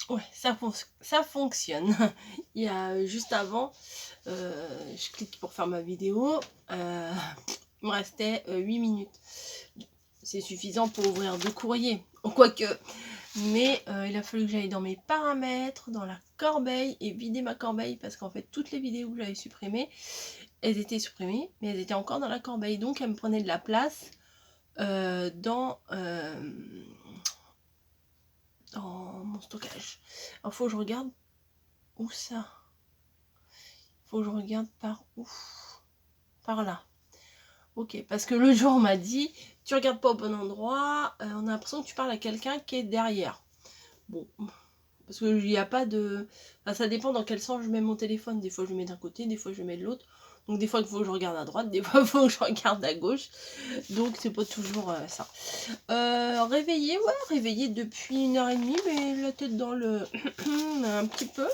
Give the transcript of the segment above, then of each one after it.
Ouais, ça fonctionne. Il y a juste avant, je clique pour faire ma vidéo. Il me restait 8 minutes. C'est suffisant pour ouvrir 2 courriers. Quoique. Mais il a fallu que j'aille dans mes paramètres, dans la corbeille et vider ma corbeille. Parce qu'en fait, toutes les vidéos que j'avais supprimées, elles étaient supprimées. Mais elles étaient encore dans la corbeille. Donc, elles me prenaient de la place dans mon stockage. Alors, faut que je regarde où ça. Faut que je regarde par où. Par là. Ok, parce que le jour on m'a dit, tu regardes pas au bon endroit, on a l'impression que tu parles à quelqu'un qui est derrière. Bon, parce qu'il n'y a pas de... Enfin, ça dépend dans quel sens je mets mon téléphone. Des fois je le mets d'un côté, des fois je le mets de l'autre. Donc des fois il faut que je regarde à droite, des fois il faut que je regarde à gauche. Donc c'est pas toujours ça. Réveillée, ouais, réveillée depuis 1h30, mais la tête dans le... un petit peu.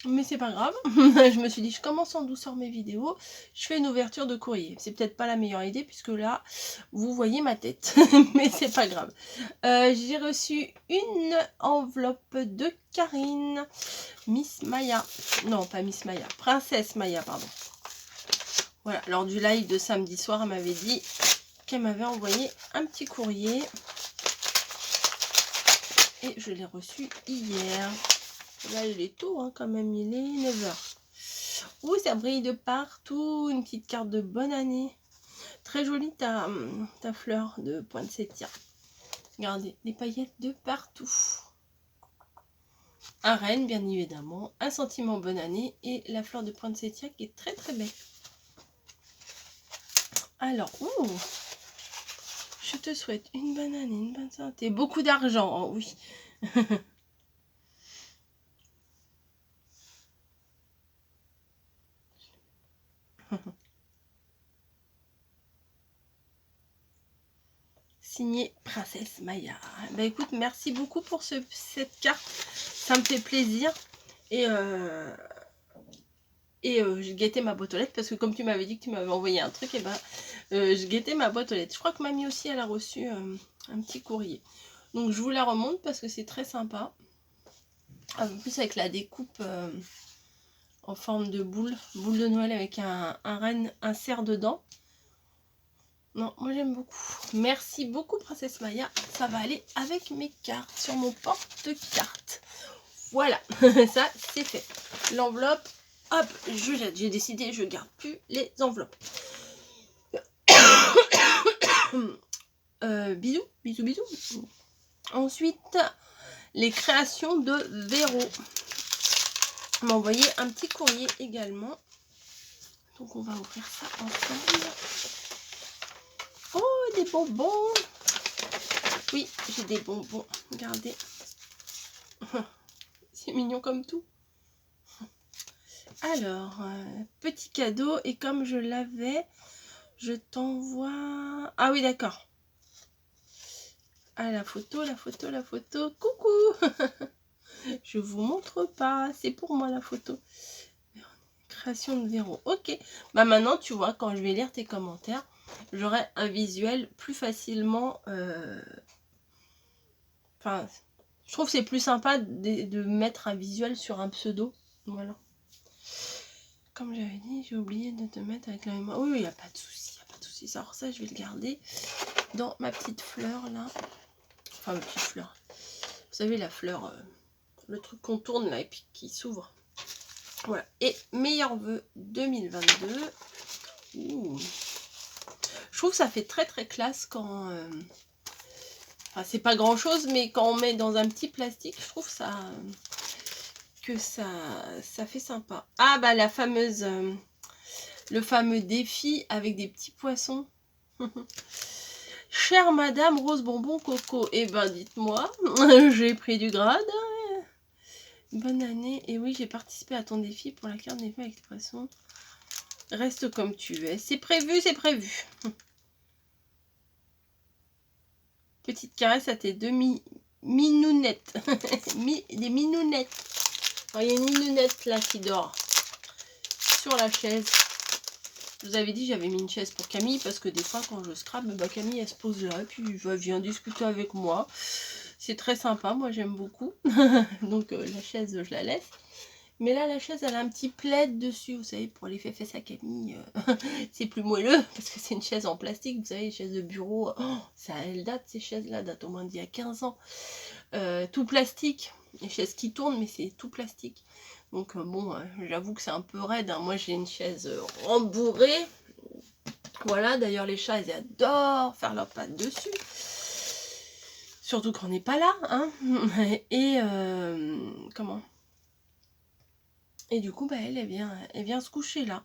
Mais c'est pas grave, je me suis dit je commence en douceur mes vidéos, je fais une ouverture de courrier. C'est peut-être pas la meilleure idée puisque là vous voyez ma tête, mais c'est pas grave. J'ai reçu une enveloppe de Karine, Miss Maya, non pas Miss Maya, Princesse Maya pardon. Voilà, lors du live de samedi soir elle m'avait dit qu'elle m'avait envoyé un petit courrier et je l'ai reçu hier. Là, il est tôt, hein, quand même, il est 9h. Ouh, ça brille de partout. Une petite carte de bonne année. Très jolie ta fleur de poinsettia. Regardez, les paillettes de partout. Un renne, bien évidemment. Un sentiment bonne année. Et la fleur de poinsettia qui est très très belle. Alors, ouh, je te souhaite une bonne année, une bonne santé. Beaucoup d'argent, oh, oui. Signé Princesse Maya. Bah écoute, merci beaucoup pour cette carte. Ça me fait plaisir. Et je guettais ma boîte aux lettres parce que comme tu m'avais dit que tu m'avais envoyé un truc, et ben je guettais ma boîte aux lettres. Je crois que mamie aussi elle a reçu un petit courrier. Donc je vous la remonte parce que c'est très sympa. En plus avec la découpe en forme de boule de Noël avec un renne, un cerf dedans. Non, moi j'aime beaucoup. Merci beaucoup Princesse Maya. Ça va aller avec mes cartes sur mon porte-cartes. Voilà, ça c'est fait. L'enveloppe, hop, je jette. J'ai décidé, je garde plus les enveloppes. Bisous, bisous, bisous. Ensuite, les créations de Véro. On m'a envoyé un petit courrier également. Donc on va ouvrir ça ensemble. Oh, des bonbons. Oui, j'ai des bonbons. Regardez. C'est mignon comme tout. Alors, petit cadeau. Et comme je l'avais, je t'envoie... Ah oui, d'accord. Ah, la photo, la photo, la photo. Coucou. Je vous montre pas. C'est pour moi la photo. Création de Véro. Ok. Bah maintenant, tu vois, quand je vais lire tes commentaires, j'aurai un visuel plus facilement... Enfin, je trouve que c'est plus sympa de mettre un visuel sur un pseudo. Voilà. Comme j'avais dit, j'ai oublié de te mettre avec la mémoire. Oui, il n'y a pas de souci. Il n'y a pas de souci. Alors ça, je vais le garder dans ma petite fleur, là. Enfin, ma petite fleur. Vous savez, la fleur... le truc qu'on tourne, là, et puis qui s'ouvre. Voilà. Et meilleurs vœux 2022. Ouh. Je trouve que ça fait très très classe quand... Enfin, c'est pas grand chose, mais quand on met dans un petit plastique, je trouve ça... que ça fait sympa. Ah bah la fameuse... le fameux défi avec des petits poissons. Chère Madame Rose Bonbon Coco. Eh ben dites-moi, j'ai pris du grade. Bonne année. Et oui, j'ai participé à ton défi pour la carte des feux avec les poissons. Reste comme tu es. C'est prévu, c'est prévu. Petite caresse à tes minounettes. Des minounettes. Alors, il y a une minounette là qui dort sur la chaise. Je vous avais dit j'avais mis une chaise pour Camille parce que des fois quand je scrape, bah, Camille elle se pose là et puis elle vient discuter avec moi. C'est très sympa, moi j'aime beaucoup. Donc la chaise, je la laisse. Mais là, la chaise, elle a un petit plaid dessus, vous savez, pour les fesses à Camille. C'est plus moelleux, parce que c'est une chaise en plastique, vous savez, les chaises de bureau. Oh, ça, elle date, ces chaises-là, datent au moins d'il y a 15 ans. Tout plastique, les chaises qui tournent, mais c'est tout plastique. Donc bon, j'avoue que c'est un peu raide. Hein. Moi, j'ai une chaise rembourrée. Voilà, d'ailleurs, les chats, ils adorent faire leurs pattes dessus. Surtout quand on n'est pas là. Hein. Et comment? Et du coup, bah, elle vient se coucher là.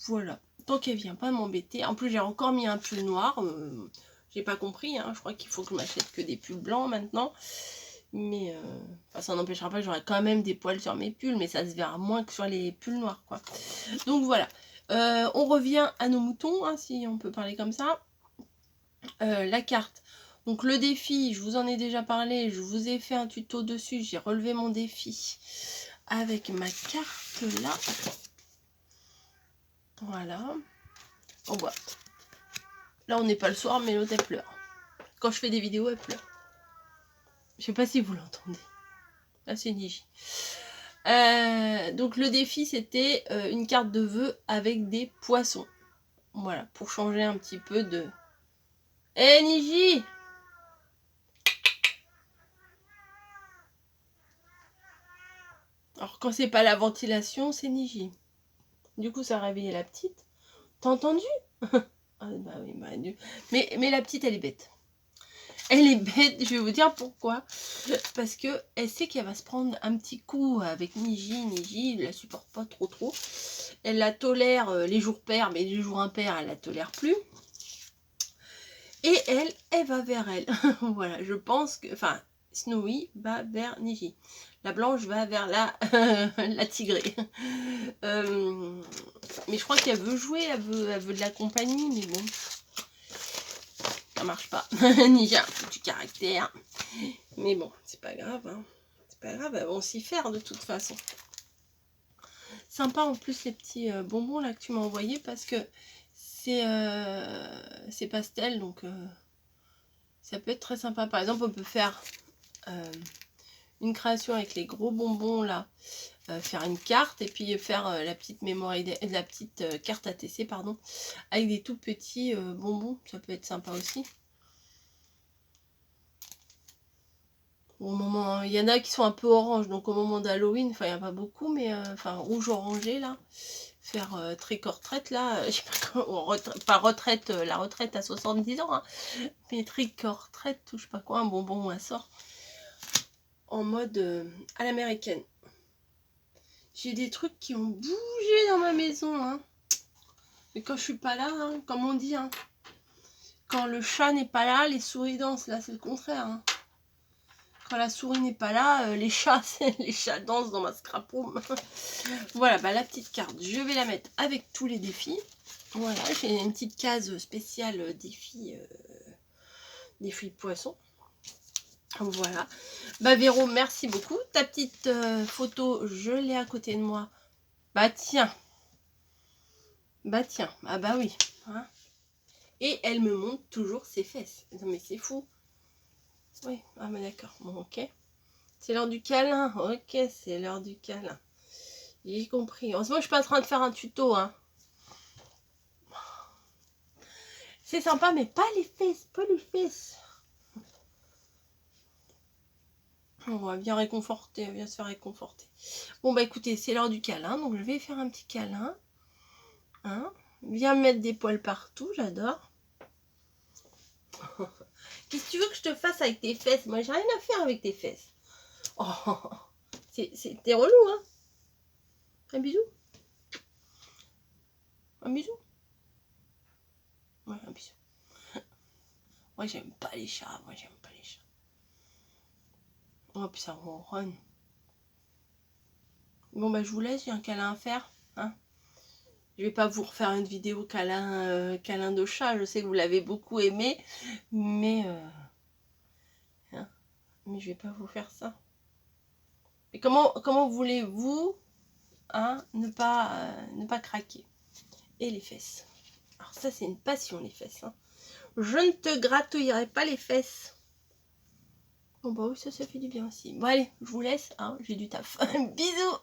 Voilà. Tant qu'elle vient pas m'embêter. En plus, j'ai encore mis un pull noir. J'ai pas compris. Hein. Je crois qu'il faut que je m'achète que des pulls blancs maintenant. Mais enfin, ça n'empêchera pas que j'aurai quand même des poils sur mes pulls. Mais ça se verra moins que sur les pulls noirs, quoi. Donc voilà. On revient à nos moutons, hein, si on peut parler comme ça. La carte. Donc le défi, je vous en ai déjà parlé. Je vous ai fait un tuto dessus. J'ai relevé mon défi avec ma carte là. Voilà. On voit. Là, on n'est pas le soir, mais l'autre, elle pleure. Quand je fais des vidéos, elle pleure. Je sais pas si vous l'entendez. Là, c'est Niji. Donc, le défi, c'était une carte de vœux avec des poissons. Voilà, pour changer un petit peu de... Eh, Niji! Alors, quand c'est pas la ventilation, c'est Niji. Du coup, ça a réveillé la petite. T'as entendu? Ah, bah oui, bah, mais la petite, elle est bête. Elle est bête, je vais vous dire pourquoi. Parce que elle sait qu'elle va se prendre un petit coup avec Niji. Niji, elle la supporte pas trop. Elle la tolère les jours pairs, mais les jours impairs, elle la tolère plus. Et elle va vers elle. Voilà, je pense que... Enfin, Snowy va vers Niji. La blanche va vers la tigrée. Mais je crois qu'elle veut jouer, elle veut de la compagnie, mais bon... Ça marche pas. Niji a un petit caractère. Mais bon, c'est pas grave. Hein. C'est pas grave, elles vont s'y faire de toute façon. Sympa en plus les petits bonbons là que tu m'as envoyé parce que c'est pastel, donc ça peut être très sympa. Par exemple, on peut faire une création avec les gros bonbons là, faire une carte et puis faire la petite mémoire, la petite carte ATC, pardon, avec des tout petits bonbons. Ça peut être sympa aussi. Au moment, il y en a qui sont un peu orange, donc au moment d'Halloween, enfin il n'y a pas beaucoup, mais enfin rouge orangé là, faire trick or treat là, je sais pas comment, pas retraite, la retraite à 70 ans, hein, mais trick or treat, ou je sais pas quoi, un bonbon ou un sort, en mode à l'américaine. J'ai des trucs qui ont bougé dans ma maison, hein. Mais quand je suis pas là, hein, comme on dit, hein, quand le chat n'est pas là, les souris dansent, là c'est le contraire, hein. Quand la souris n'est pas là, les chats dansent dans ma scrap room. Voilà, bah, la petite carte, je vais la mettre avec tous les défis. Voilà, j'ai une petite case spéciale défi poisson. Voilà. Bah Véro, merci beaucoup. Ta petite photo, je l'ai à côté de moi. Bah tiens. Bah tiens. Ah bah oui. Hein. Et elle me montre toujours ses fesses. Non mais c'est fou. Oui, ah mais d'accord. Bon, ok. C'est l'heure du câlin. Ok, c'est l'heure du câlin. J'ai compris. Heureusement, je suis pas en train de faire un tuto, hein. C'est sympa, mais pas les fesses, pas les fesses. On va bien réconforter, bien se faire réconforter. Bon, bah écoutez, c'est l'heure du câlin, donc je vais faire un petit câlin. Hein, viens mettre des poils partout, j'adore. Qu'est-ce que tu veux que je te fasse avec tes fesses? Moi, j'ai rien à faire avec tes fesses. Oh, t'es relou, hein? Un bisou? Un bisou? Ouais, un bisou. Moi, j'aime pas les chats. Moi, j'aime pas les chats. Oh, puis ça ronronne. Bon, bah, je vous laisse. J'ai un câlin à faire. Hein? Je vais pas vous refaire une vidéo câlin, câlin de chat. Je sais que vous l'avez beaucoup aimé. Mais, hein? Mais je vais pas vous faire ça. Et comment voulez-vous hein, ne pas craquer? Et les fesses. Alors ça, c'est une passion, les fesses. Hein. Je ne te gratouillerai pas les fesses. Bon bah oui, ça fait du bien aussi. Bon allez, je vous laisse, hein, j'ai du taf. Bisous.